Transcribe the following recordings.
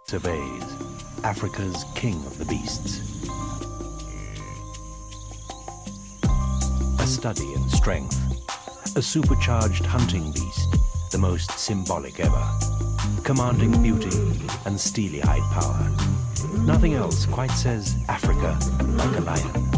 Surveys, Africa's king of the beasts. A study in strength, a supercharged hunting beast, the most symbolic ever, commanding beauty and steely-eyed power. Nothing else quite says Africa like a lion.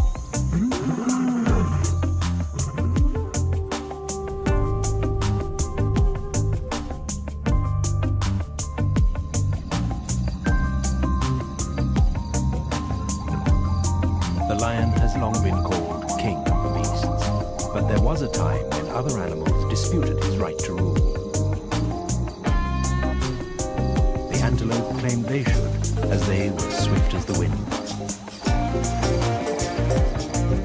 The lion has long been called king of the beasts, but there was a time when other animals disputed his right to rule. The antelope claimed they should, as they were swift as the wind.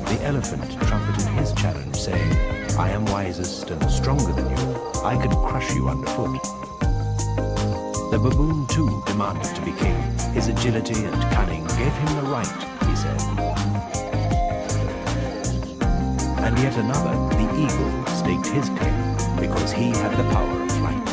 The elephant trumpeted his challenge, saying, "I am wisest and stronger than you. I can crush you underfoot." The baboon too demanded to be king. His agility and cunning gave him the right, he said. And yet another, the eagle, staked his claim because he had the power of flight.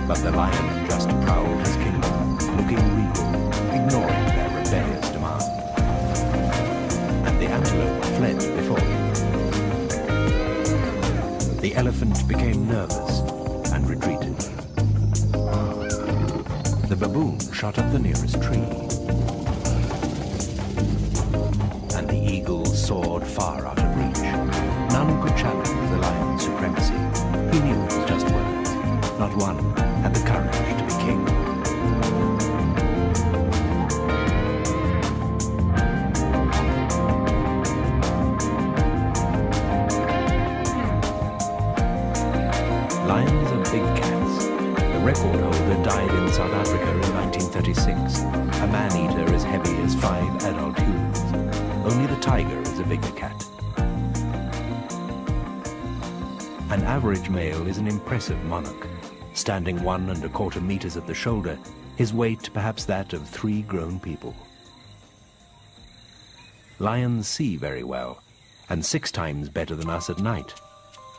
But the lion just prowled his kingdom, looking regal, ignoring their rebellious demand. And the antelope fled before him. The elephant became nervous and retreated. The baboon shot up the nearest tree. And the eagle soared far out of reach. None could challenge the lion's supremacy. He knew it was just words. Not one had the courage to be king. Lions are big cats. The record holder died in South Africa in 1936. A man-eater as heavy as 5 adult humans. Only the tiger is a bigger cat. An average male is an impressive monarch. Standing 1¼ meters at the shoulder, his weight perhaps that of 3 grown people. Lions see very well, and 6 times better than us at night.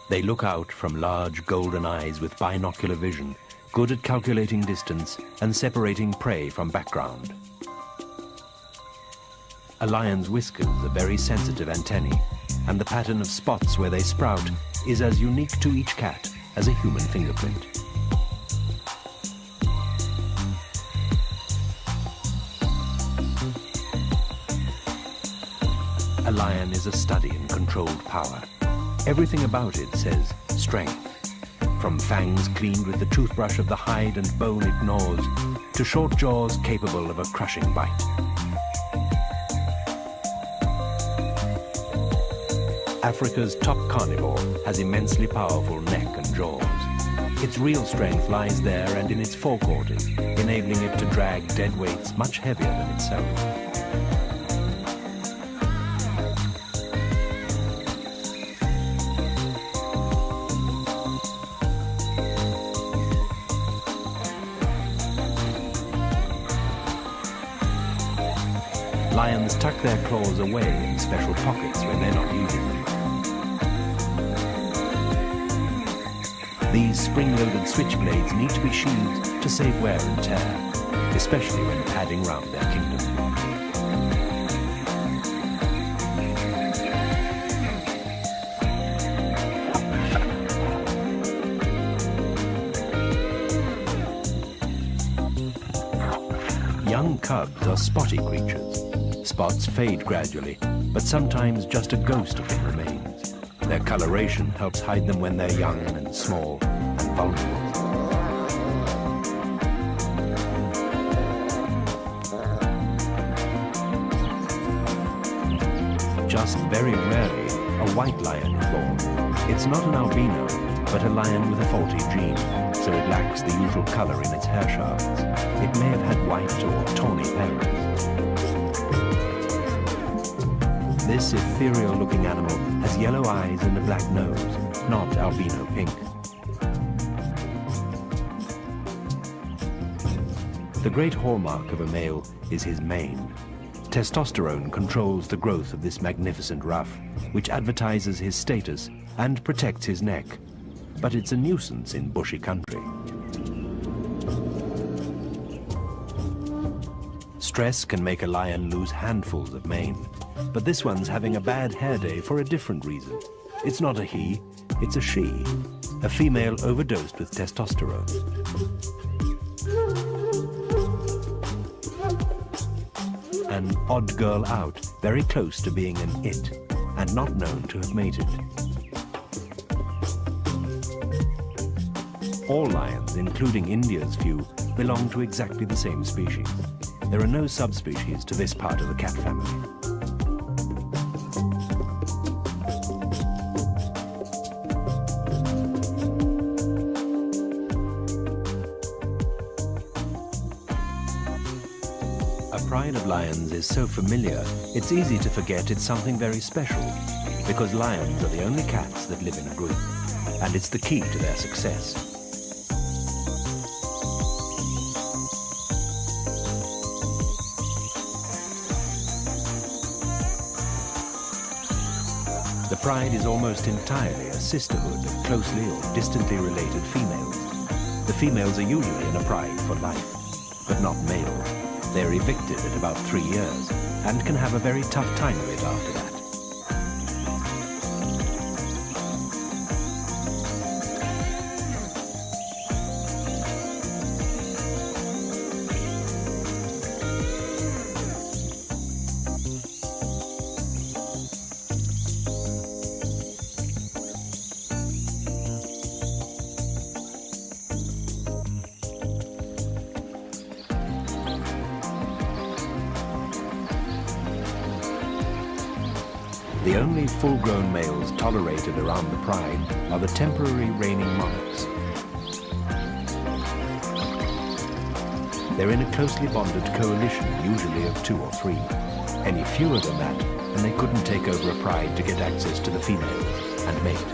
They look out from large golden eyes with binocular vision, good at calculating distance and separating prey from background. A lion's whiskers are very sensitive antennae, and the pattern of spots where they sprout is as unique to each cat as a human fingerprint. A lion is a study in controlled power. Everything about it says strength. From fangs cleaned with the toothbrush of the hide and bone it gnaws, to short jaws capable of a crushing bite. Africa's top carnivore has immensely powerful neck and jaws. Its real strength lies there and in its forequarters, enabling it to drag dead weights much heavier than itself. Lions tuck their claws away in special pockets when they're not using them. These spring-loaded switchblades need to be sheathed to save wear and tear, especially when padding round their kingdom. Young cubs are spotty creatures. Spots fade gradually, but sometimes just a ghost of them remains. Their coloration helps hide them when they're young and small and vulnerable. Just very rarely, a white lion is born. It's not an albino, but a lion with a faulty gene, so it lacks the usual color in its hair shafts. It may have had white or tawny parents. This ethereal-looking animal has yellow eyes and a black nose, not albino pink. The great hallmark of a male is his mane. Testosterone controls the growth of this magnificent ruff, which advertises his status and protects his neck. But it's a nuisance in bushy country. Stress can make a lion lose handfuls of mane, but this one's having a bad hair day for a different reason. It's not a he, it's a she, a female overdosed with testosterone. An odd girl out, very close to being an it, and not known to have mated. All lions, including India's few, belong to exactly the same species. There are no subspecies to this part of the cat family. A pride of lions is so familiar, it's easy to forget it's something very special, because lions are the only cats that live in a group, and it's the key to their success. The pride is almost entirely a sisterhood of closely or distantly related females. The females are usually in a pride for life, but not males. They're evicted at about 3 years and can have a very tough time of it after that. The only full-grown males tolerated around the pride are the temporary reigning monarchs. They're in a closely bonded coalition, usually of 2 or 3. Any fewer than that, and they couldn't take over a pride to get access to the females and mate.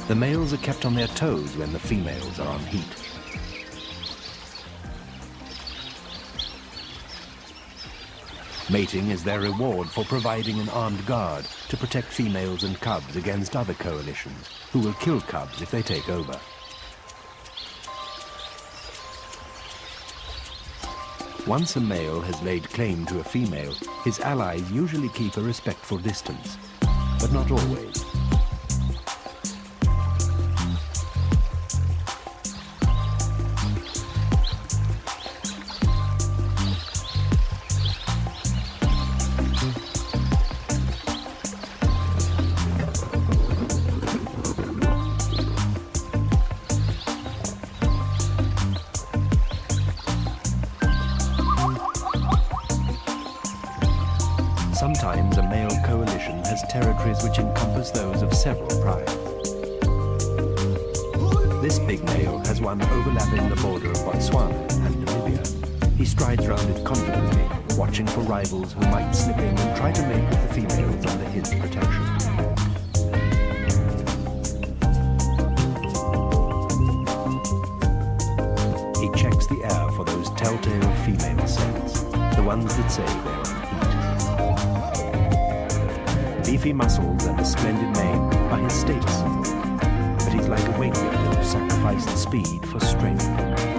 The males are kept on their toes when the females are on heat. Mating is their reward for providing an armed guard to protect females and cubs against other coalitions, who will kill cubs if they take over. Once a male has laid claim to a female, his allies usually keep a respectful distance, but not always. Sometimes a male coalition has territories which encompass those of several prides. This big male has one overlapping the border of Botswana and Namibia. He strides round it confidently, watching for rivals who might slip in and try to mate with the females under his protection. He checks the air for those telltale female scents, the ones that say they're on heat. Beefy muscles and a splendid mane are his status symbol, but he's like a weightlifter who sacrificed speed for strength.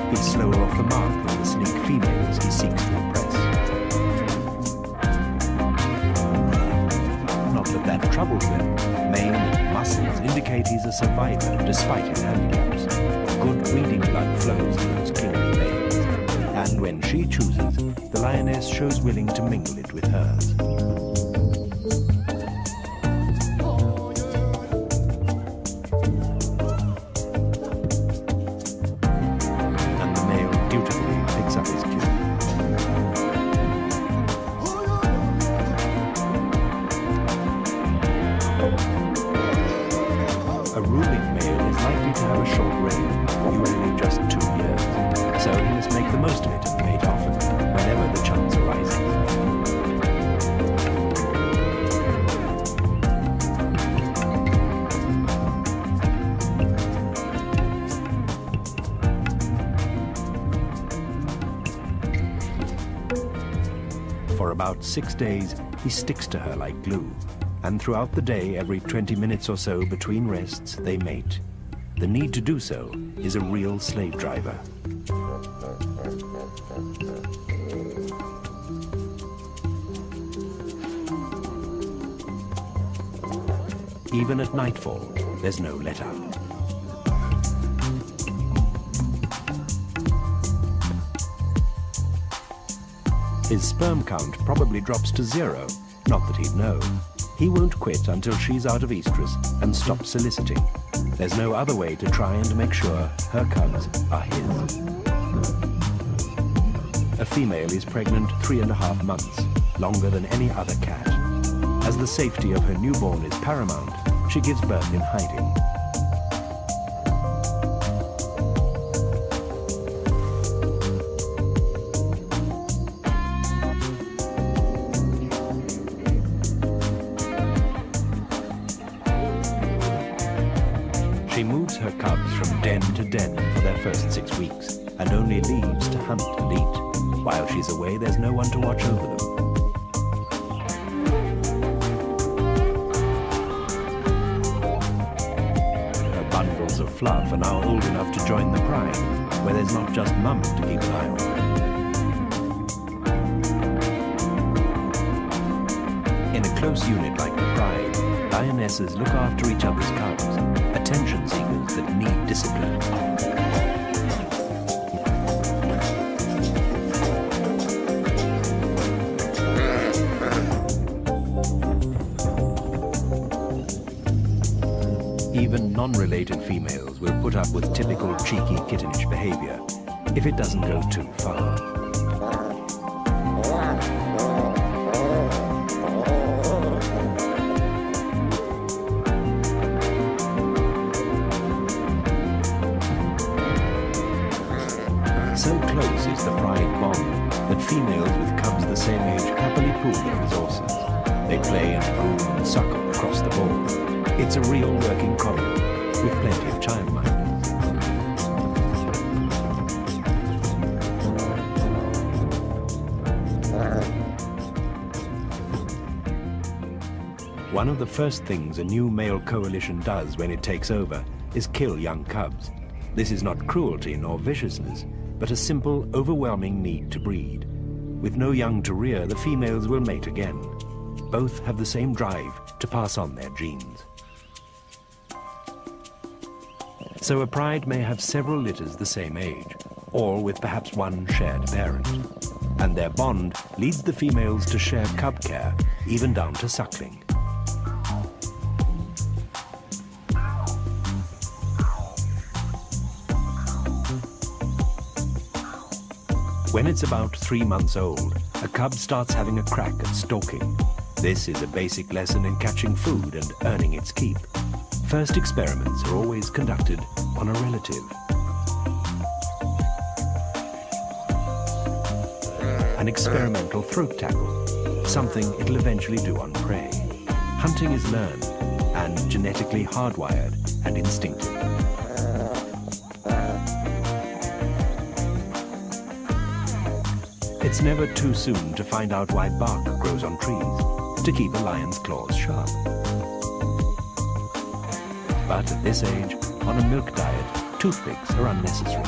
He's slower off the mark than the sleek females he seeks to impress. Not that that troubles them. Mane and muscles indicate he's a survivor despite his handicaps. Good breeding blood flows in those kingly veins, and when she chooses, the lioness shows willing to mingle it with hers. A ruling male is likely to have a short reign, usually just 2 years, so he must make the most of it and mate often, whenever the chance arises. For about 6 days, he sticks to her like glue. And throughout the day, every 20 minutes or so between rests, they mate. The need to do so is a real slave driver. Even at nightfall, there's no let-up. His sperm count probably drops to 0, not that he'd know. He won't quit until she's out of estrus and stops soliciting. There's no other way to try and make sure her cubs are his. A female is pregnant 3.5 months, longer than any other cat. As the safety of her newborn is paramount, she gives birth in hiding. She moves her cubs from den to den for their first 6 weeks and only leaves to hunt and eat. While she's away, there's no one to watch over them. Her bundles of fluff are now old enough to join the pride, where there's not just mum to keep an eye on. In a close unit like the pride, lionesses look after each other's cubs, attention seekers that need discipline. Even non-related females will put up with typical cheeky kittenish behavior if it doesn't go too far. So close is the pride bond that females with cubs the same age happily pool their resources. They play and groom and suckle across the board. It's a real working colony with plenty of childminders. One of the first things a new male coalition does when it takes over is kill young cubs. This is not cruelty nor viciousness, but a simple, overwhelming need to breed. With no young to rear, the females will mate again. Both have the same drive to pass on their genes. So a pride may have several litters the same age, all with perhaps one shared parent. And their bond leads the females to share cub care, even down to suckling. When it's about 3 months old, a cub starts having a crack at stalking. This is a basic lesson in catching food and earning its keep. First experiments are always conducted on a relative. An experimental throat tackle, something it'll eventually do on prey. Hunting is learned and genetically hardwired and instinctive. It's never too soon to find out why bark grows on trees, to keep a lion's claws sharp. But at this age, on a milk diet, toothpicks are unnecessary.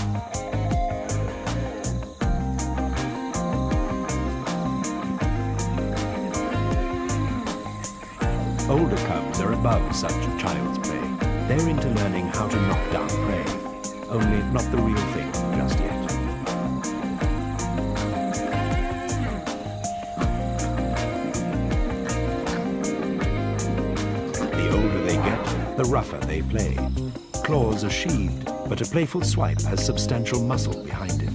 Older cubs are above such child's play. They're into learning how to knock down prey, only not the real thing just yet. The rougher they play. Claws are sheathed, but a playful swipe has substantial muscle behind it.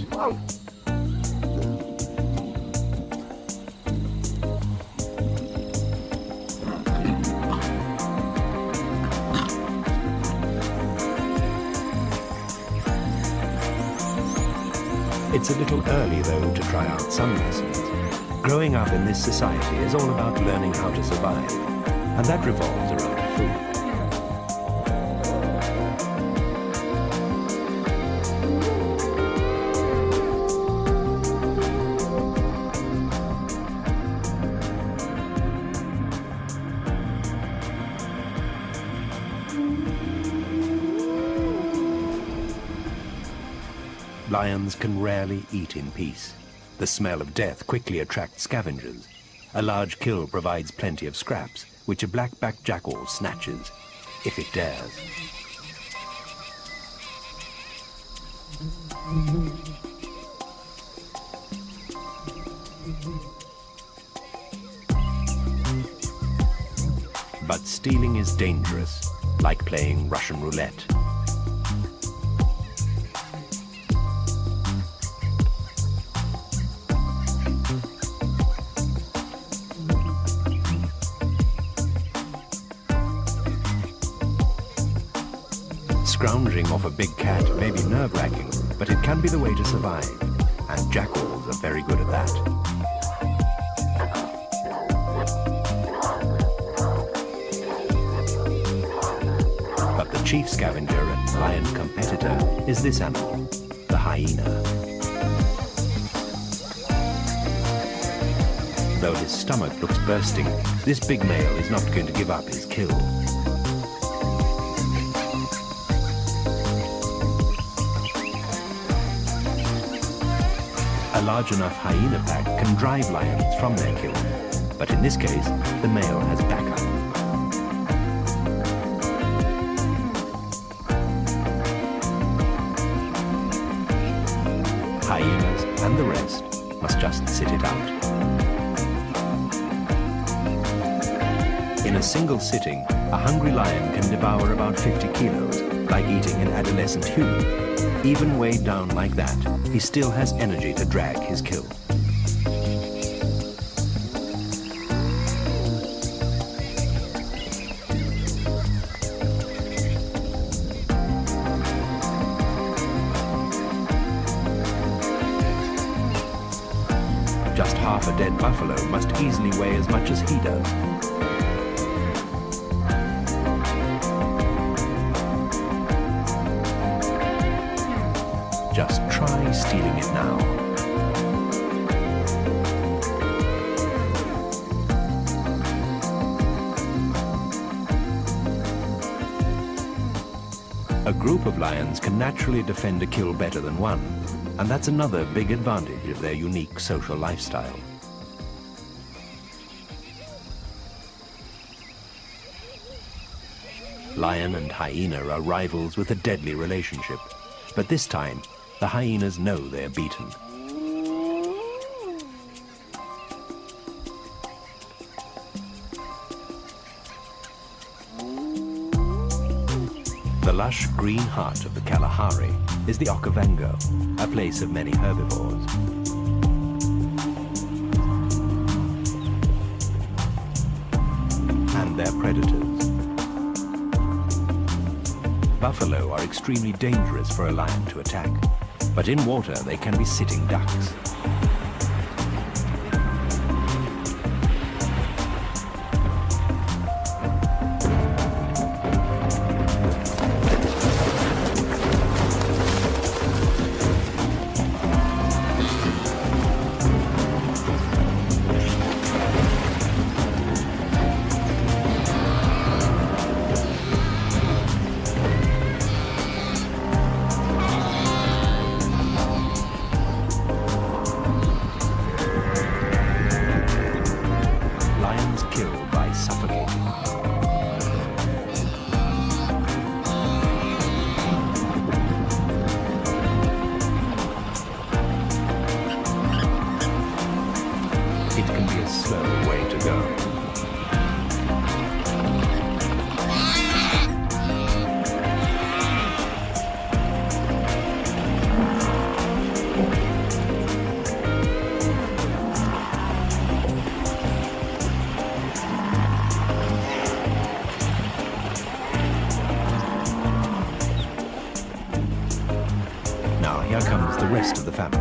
It's a little early, though, to try out some lessons. Growing up in this society is all about learning how to survive, and that revolves around food. lions can rarely eat in peace. The smell of death quickly attracts scavengers. A large kill provides plenty of scraps, which a black-backed jackal snatches, if it dares. But stealing is dangerous, like playing Russian roulette. Scrounging off a big cat may be nerve-wracking, but it can be the way to survive, and jackals are very good at that. But the chief scavenger and lion competitor is this animal, the hyena. Though his stomach looks bursting, this big male is not going to give up his kill. A large enough hyena pack can drive lions from their kill, but in this case, the male has backup. Hyenas and the rest must just sit it out. In a single sitting, a hungry lion can devour about 50 kilos, like eating an adolescent human. Even weighed down like that, he still has energy to drag his kill. Just half a dead buffalo must easily weigh as much as he does. Just try stealing it now. A group of lions can naturally defend a kill better than one, and that's another big advantage of their unique social lifestyle. Lion and hyena are rivals with a deadly relationship, but this time, the hyenas know they're beaten. The lush green heart of the Kalahari is the Okavango, a place of many herbivores. And their predators. Buffalo are extremely dangerous for a lion to attack, but in water they can be sitting ducks. Here comes the rest of the family.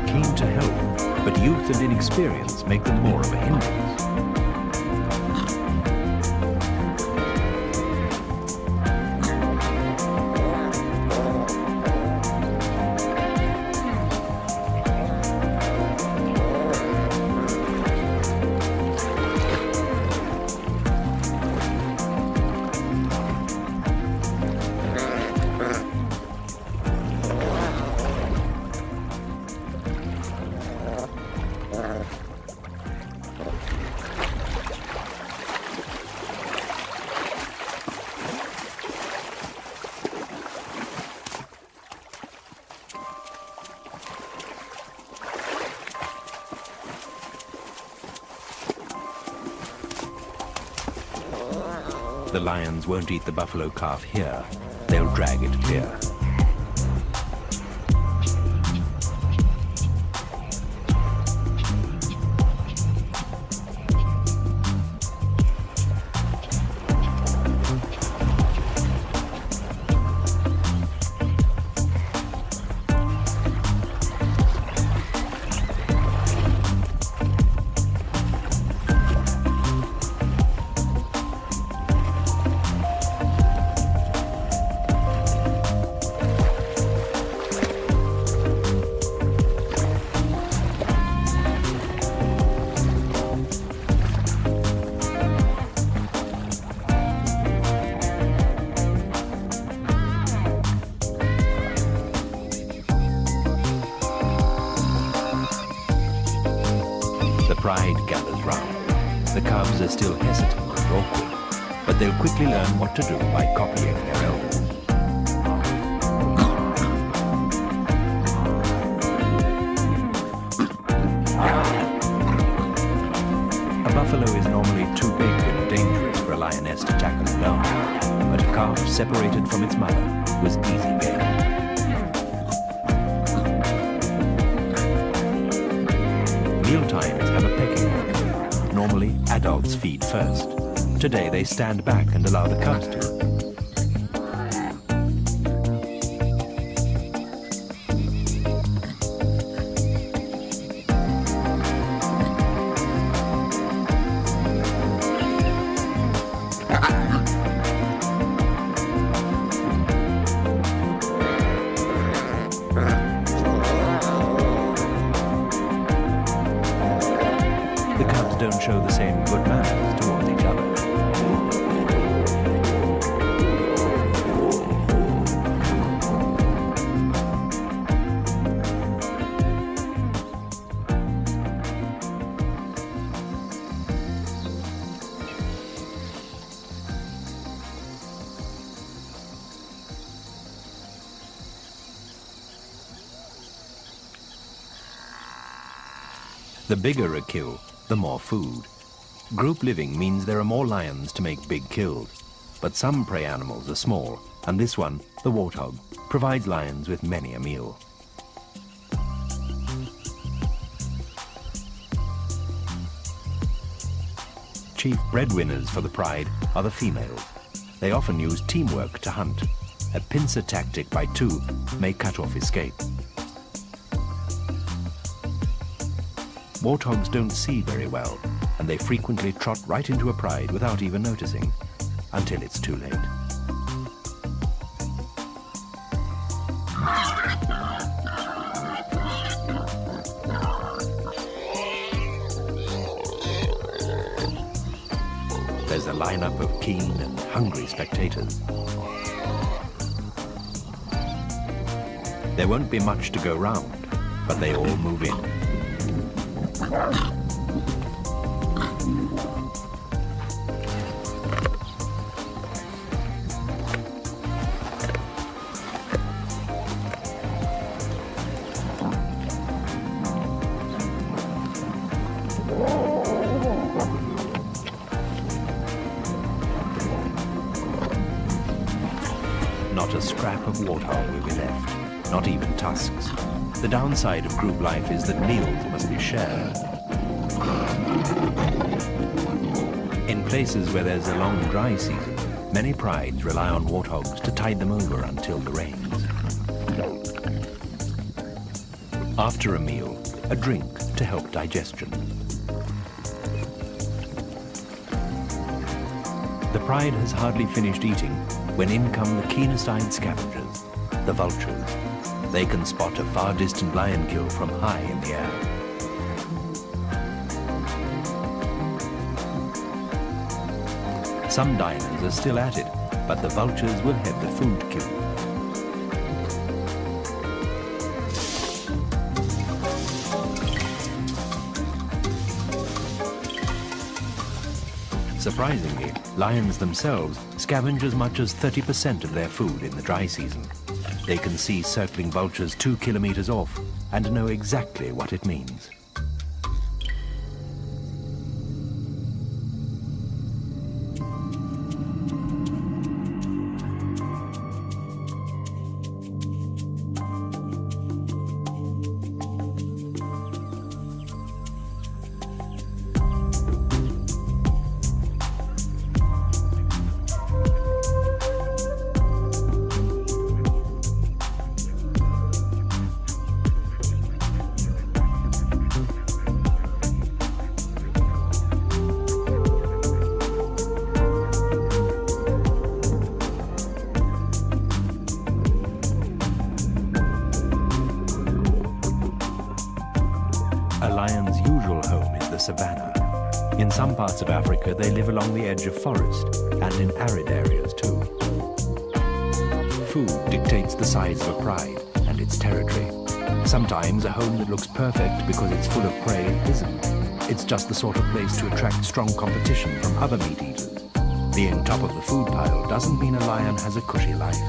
Keen to help, but youth and inexperience make them more of a hindrance. the lions won't eat the buffalo calf here, they'll drag it clear. Pride gathers round. The cubs are still hesitant and awkward, but they'll quickly learn what to do by copying their elders. A buffalo is normally too big and dangerous for a lioness to tackle alone, but a calf separated from its mother was easy game. Mealtimes have a pecking order. Normally, adults feed first. Today, they stand back and allow the cubs to. Don't show the same good manners towards each other. The bigger a kill, the more food. Group living means there are more lions to make big kills, but some prey animals are small, and this one, the warthog, provides lions with many a meal. Chief breadwinners for the pride are the females. They often use teamwork to hunt. A pincer tactic by two may cut off escape. Warthogs don't see very well, and they frequently trot right into a pride without even noticing, until it's too late. There's a lineup of keen and hungry spectators. There won't be much to go round, but they all move in. Not a scrap of warthog will be left, not even tusks. The downside of group life is that meals must be shared. In places where there's a long dry season, many prides rely on warthogs to tide them over until the rains. After a meal, a drink to help digestion. The pride has hardly finished eating when in come the keenest-eyed scavengers, the vultures. They can spot a far-distant lion kill from high in the air. Some diners are still at it, but the vultures will head the food queue. Surprisingly, lions themselves scavenge as much as 30% of their food in the dry season. They can see circling vultures 2 kilometers off and know exactly what it means. savanna. In some parts of Africa, they live along the edge of forest and in arid areas too. Food dictates the size of a pride and its territory. Sometimes a home that looks perfect because it's full of prey isn't. It's just the sort of place to attract strong competition from other meat eaters. Being top of the food pile doesn't mean a lion has a cushy life.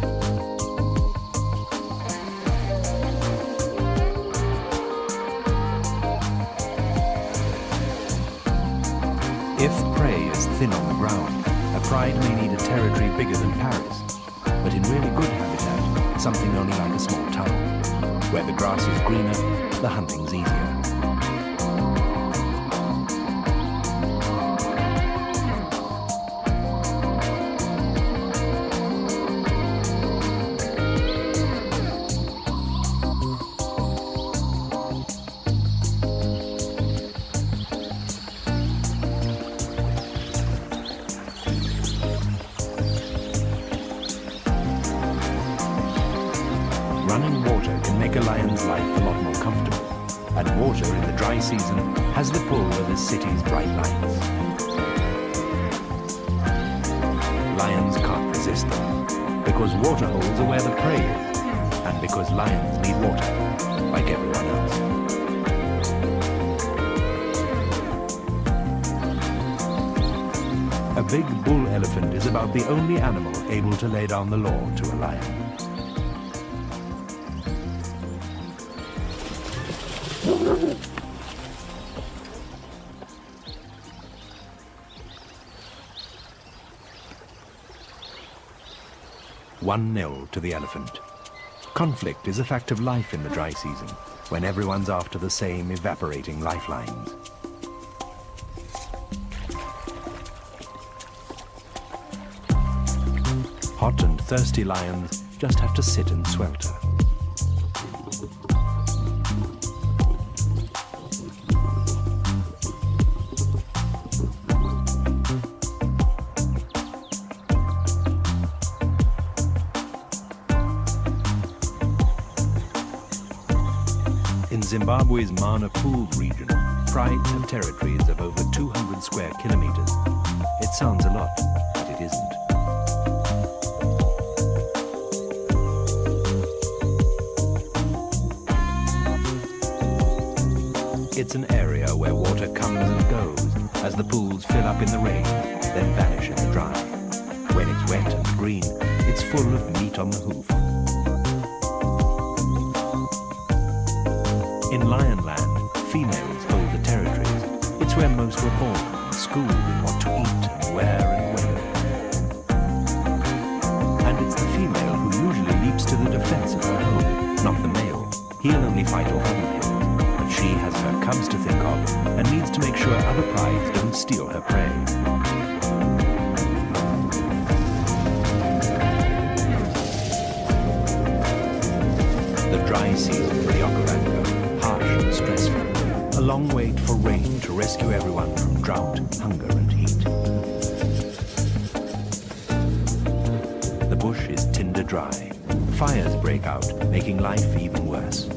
If prey is thin on the ground, a pride may need a territory bigger than Paris. But in really good habitat, something only like a small town. Where the grass is greener, the hunting's easier. Running water can make a lion's life a lot more comfortable, and water in the dry season has the pull of a city's bright lights. Lions can't resist them, because water holes are where the prey is, and because lions need water, like everyone else. A big bull elephant is about the only animal able to lay down the law to a lion. One 0 to the elephant. Conflict is a fact of life in the dry season, when everyone's after the same evaporating lifelines. Hot and thirsty lions just have to sit and swelter. In Zimbabwe's Mana-Pool region, prides have territories of over 200 square kilometers. It sounds a lot, but it isn't. It's an area where water comes and goes as the pools fill up in the rain, then vanish in the dry. When it's wet and green, it's full of meat on the hoof. In Lionland, females hold the territories. It's where most were born and schooled in what to eat and where and when. And it's the female who usually leaps to the defense of her home, not the male. He'll only fight off other males. But she has her cubs to think of and needs to make sure other prides don't steal her prey. The dry season for the Okavango, harsh and stressful. A long wait for rain to rescue everyone from drought, hunger and heat. The bush is tinder dry. Fires break out, making life even worse.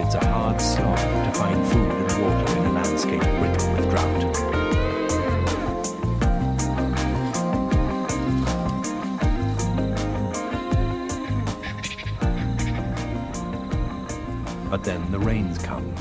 It's a hard slog to find food and water in a landscape riddled with drought. But then the rains come.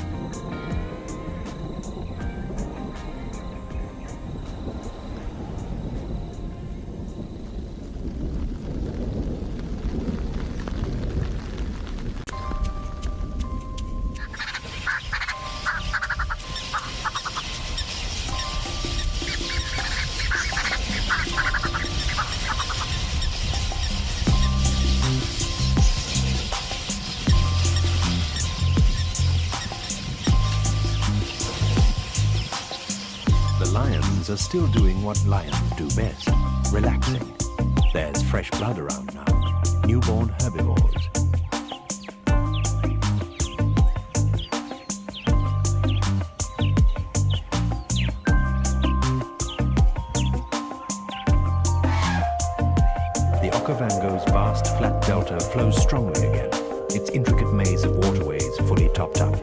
Lions are still doing what lions do best, relaxing. There's fresh blood around now, newborn herbivores. the Okavango's vast flat delta flows strongly again, its intricate maze of waterways fully topped up.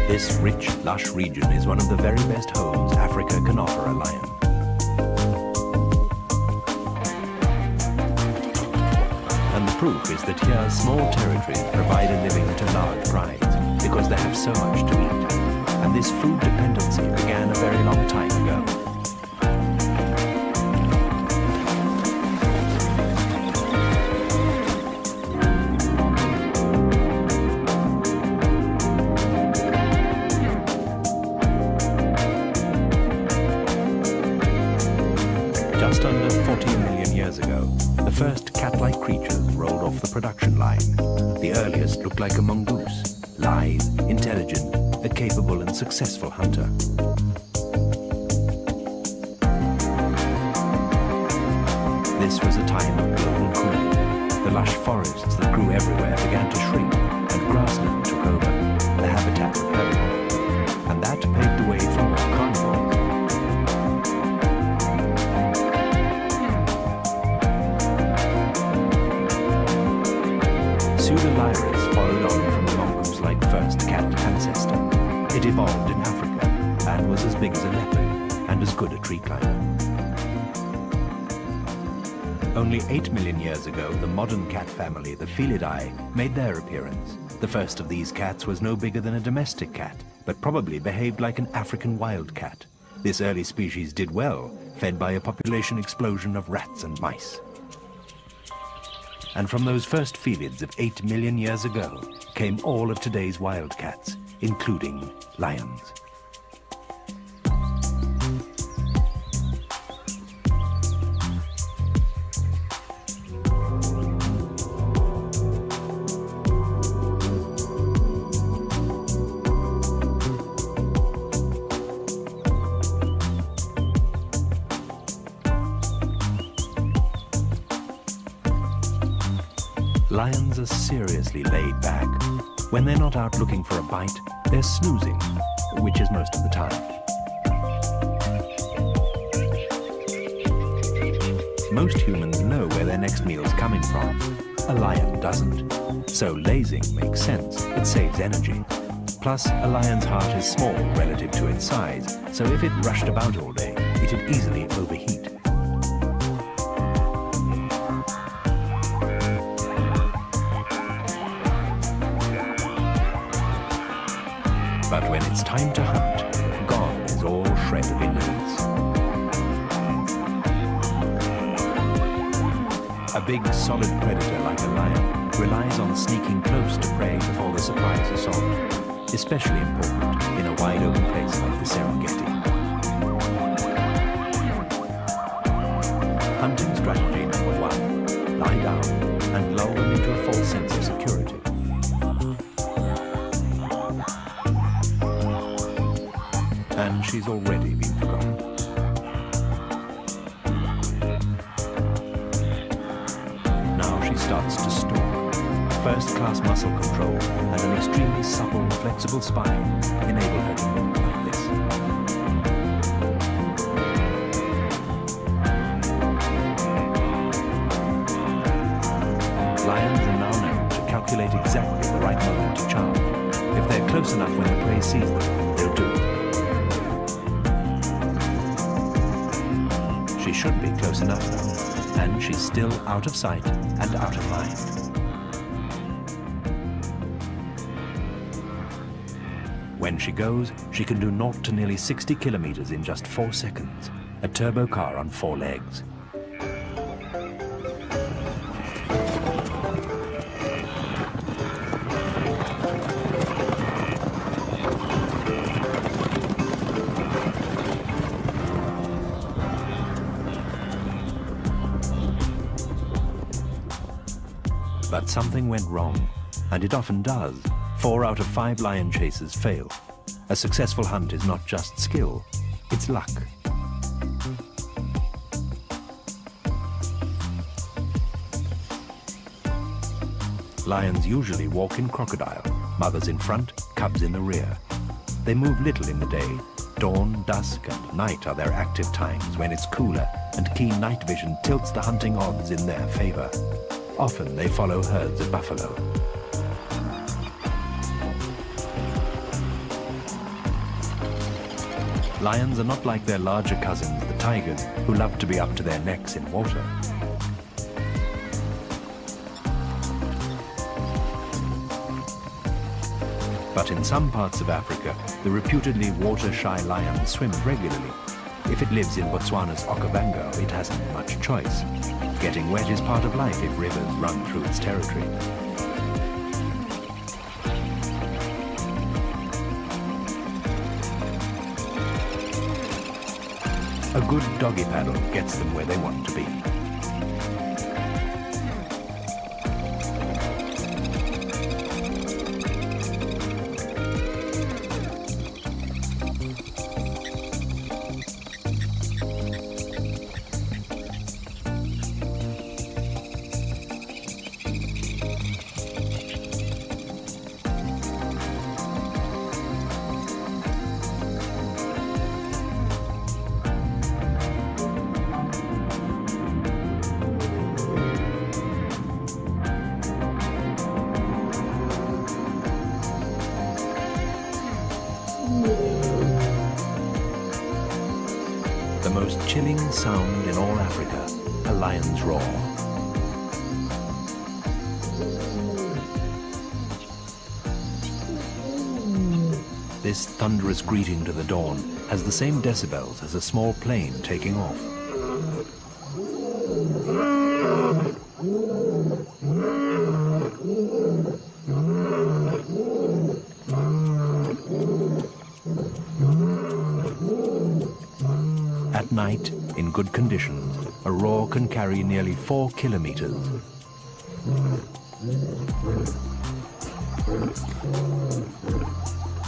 This rich, lush region is one of the very best homes Africa can offer a lion. And the proof is that here small territories provide a living to large prides because they have so much to eat. And this food dependency began a very long time ago. Just under 14 million years ago, the first cat-like creatures rolled off the production line. The earliest looked like a mongoose, lithe, intelligent, a capable and successful hunter. This was a time of global cooling. The lush forests that grew everywhere began to shrink, and grassland took over, the habitat of herbivores. And that paved the way for more carnivores. Pseudolyrus followed on from the mongoose-like first cat ancestor. It evolved in Africa and was as big as a leopard and as good a tree climber. Only 8 million years ago, the modern cat family, the Felidae, made their appearance. The first of these cats was no bigger than a domestic cat, but probably behaved like an African wildcat. This early species did well, fed by a population explosion of rats and mice. And from those first felids of 8 million years ago came all of today's wildcats, including lions. Lions are seriously laid back. When they're not out looking for a bite, they're snoozing, which is most of the time. Most humans know where their next meal's coming from. A lion doesn't. So lazing makes sense. It saves energy. Plus, a lion's heart is small relative to its size, so if it rushed about all day, it'd easily overheat. But when it's time to hunt, gone is all shred of indolence. A big, solid predator like a lion relies on sneaking close to prey before the surprise assault, especially important in a wide open place like the Serengeti. Hunting strategy number 1, lie down and lull them into a false sense of security. And she's already been forgotten. Now she starts to stalk. First-class muscle control and an extremely supple, flexible spine enable her to move like this. Lions are now known to calculate exactly the right moment to charge. If they're close enough when the prey sees them, they'll do it. She should be close enough now, and she's still out of sight and out of mind. When she goes, she can do 0 to nearly 60 kilometers in just 4 seconds. A turbo car on 4 legs. But something went wrong, and it often does. 4 out of 5 lion chasers fail. A successful hunt is not just skill, it's luck. Lions usually walk in crocodile, mothers in front, cubs in the rear. They move little in the day. Dawn, dusk, and night are their active times when it's cooler, and keen night vision tilts the hunting odds in their favor. Often they follow herds of buffalo. Lions are not like their larger cousins, the tigers, who love to be up to their necks in water. But in some parts of Africa, the reputedly water-shy lion swims regularly. If it lives in Botswana's Okavango, it hasn't much choice. Getting wet is part of life if rivers run through its territory. A good doggy paddle gets them where they want to be. The most chilling sound in all Africa, a lion's roar. This thunderous greeting to the dawn has the same decibels as a small plane taking off. At night, in good conditions, a roar can carry nearly 4 kilometers.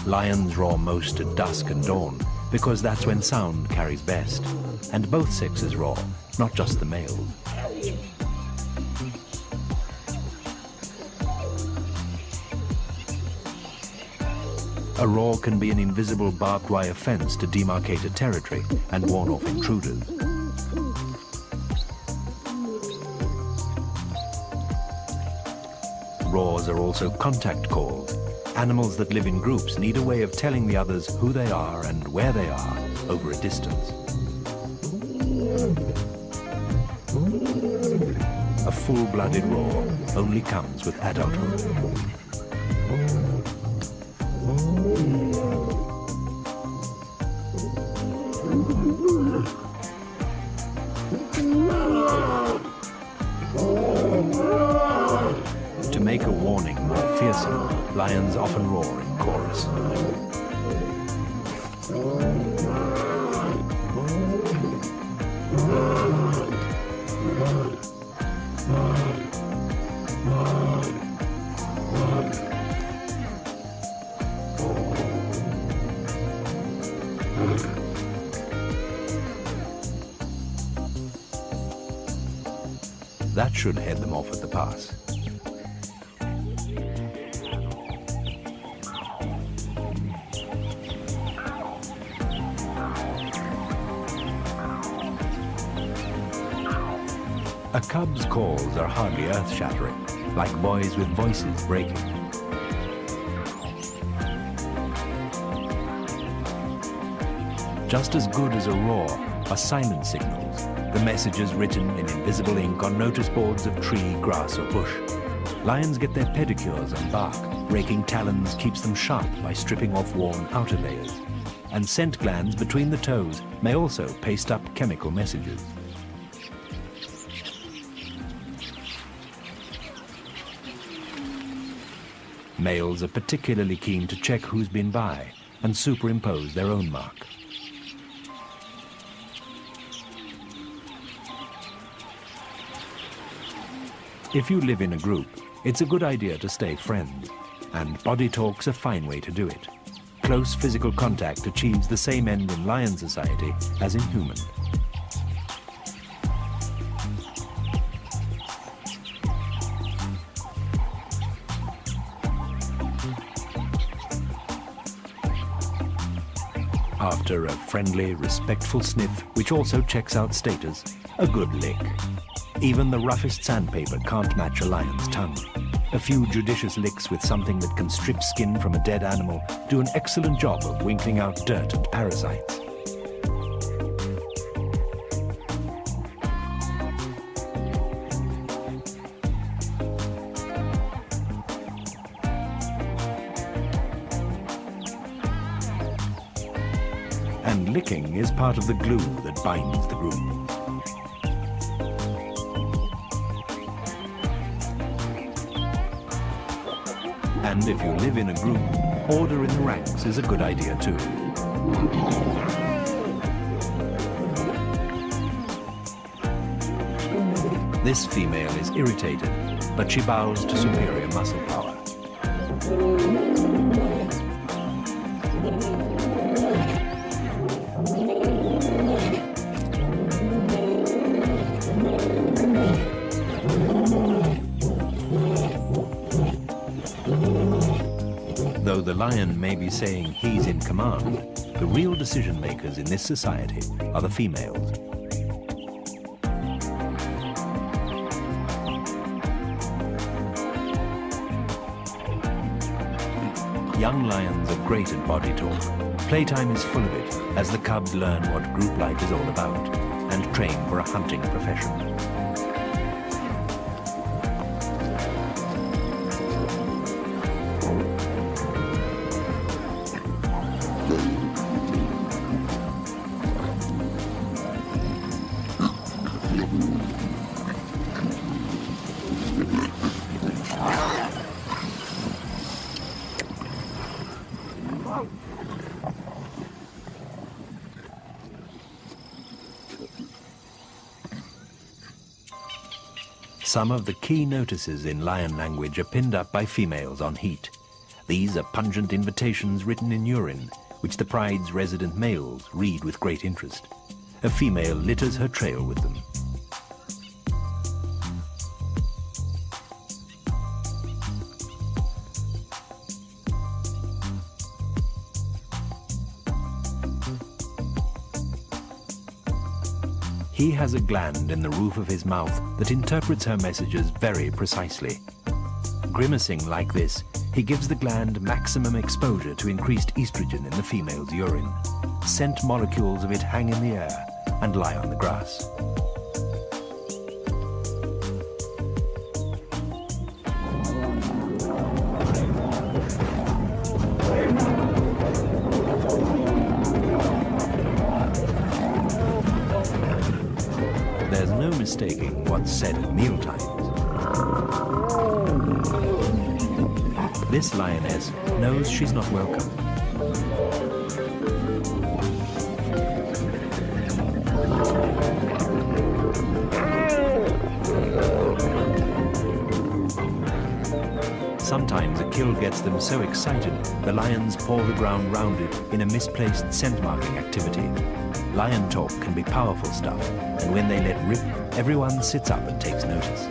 Lions roar most at dusk and dawn because that's when sound carries best. And both sexes roar, not just the males. A roar can be an invisible barbed wire fence to demarcate a territory and warn off intruders. Roars are also contact calls. Animals that live in groups need a way of telling the others who they are and where they are over a distance. A full-blooded roar only comes with adulthood. To make a warning more fearsome, lions often roar in chorus. That should head them off at the pass. A cub's calls are hardly earth-shattering, like boys with voices breaking. Just as good as a roar are silent signals, the messages written in invisible ink on notice boards of tree, grass or bush. Lions get their pedicures on bark. Raking talons keeps them sharp by stripping off worn outer layers. And scent glands between the toes may also paste up chemical messages. Males are particularly keen to check who's been by and superimpose their own mark. If you live in a group, it's a good idea to stay friends, and body talk's a fine way to do it. Close physical contact achieves the same end in lion society as in human. After a friendly, respectful sniff, which also checks out status, a good lick. Even the roughest sandpaper can't match a lion's tongue. A few judicious licks with something that can strip skin from a dead animal do an excellent job of winkling out dirt and parasites. And licking is part of the glue that binds the group. And if you live in a group, order in the ranks is a good idea too. This female is irritated, but she bows to superior muscle power. Though the lion may be saying he's in command, the real decision makers in this society are the females. Young lions are great at body talk. Playtime is full of it as the cubs learn what group life is all about and train for a hunting profession. Some of the key notices in lion language are pinned up by females on heat. These are pungent invitations written in urine, which the pride's resident males read with great interest. A female litters her trail with them. He has a gland in the roof of his mouth that interprets her messages very precisely. Grimacing like this, he gives the gland maximum exposure to increased estrogen in the female's urine. Scent molecules of it hang in the air and lie on the grass. There's no mistaking what's said at mealtimes. This lioness knows she's not welcome. Sometimes a kill gets them so excited, the lions paw the ground round it in a misplaced scent-marking activity. Lion talk can be powerful stuff, and when they let rip, everyone sits up and takes notice.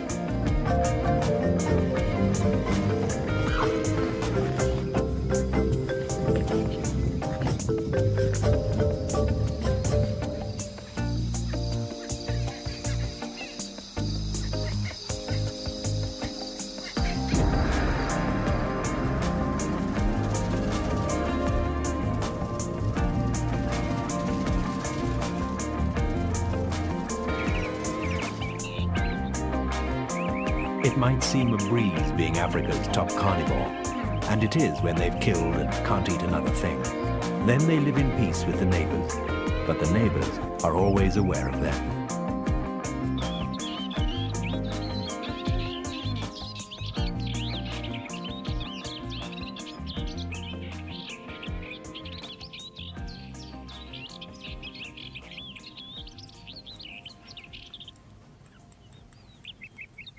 It might seem a breeze being Africa's top carnivore, and it is when they've killed and can't eat another thing. Then they live in peace with the neighbors, but the neighbors are always aware of them.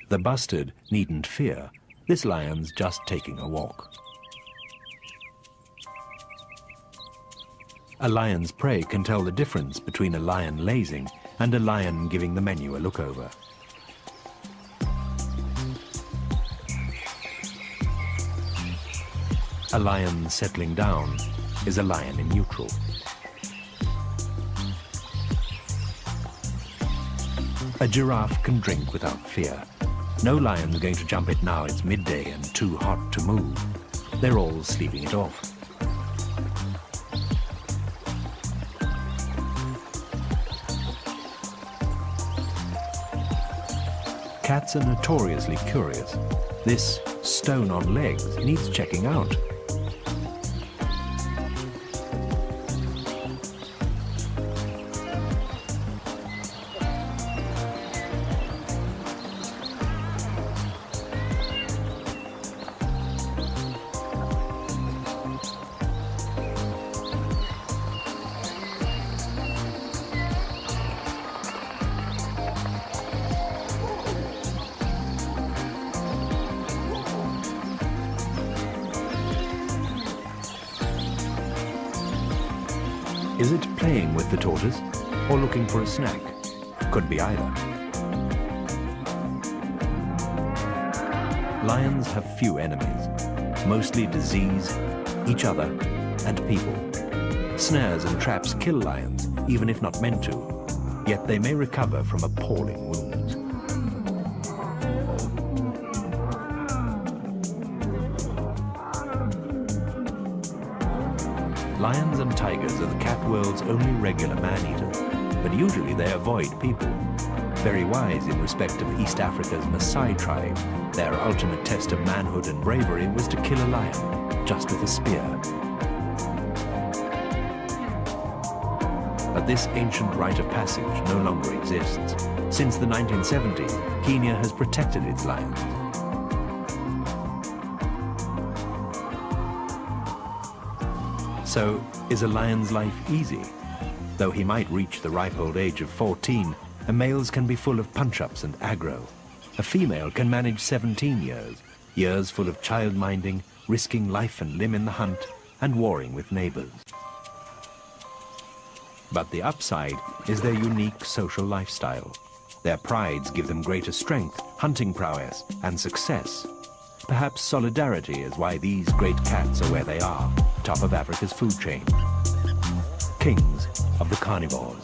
The bustard needn't fear. This lion's just taking a walk. A lion's prey can tell the difference between a lion lazing and a lion giving the menu a look over. A lion settling down is a lion in neutral. A giraffe can drink without fear. No lion's going to jump it now it's midday and too hot to move. They're all sleeping it off. Cats are notoriously curious. This stone on legs needs checking out. Is it playing with the tortoise or looking for a snack? Could be either. Lions have few enemies, mostly disease, each other, and people. Snares and traps kill lions, even if not meant to, yet they may recover from appalling wounds. Lions and tigers are the cat world's only regular man-eaters, but usually they avoid people. Very wise in respect of East Africa's Maasai tribe, their ultimate test of manhood and bravery was to kill a lion, just with a spear. But this ancient rite of passage no longer exists. Since the 1970s, Kenya has protected its lions. So, is a lion's life easy? Though he might reach the ripe old age of 14, a male's can be full of punch-ups and aggro. A female can manage 17 years, years full of child-minding, risking life and limb in the hunt, and warring with neighbors. But the upside is their unique social lifestyle. Their prides give them greater strength, hunting prowess, and success. Perhaps solidarity is why these great cats are where they are, top of Africa's food chain. Kings of the carnivores.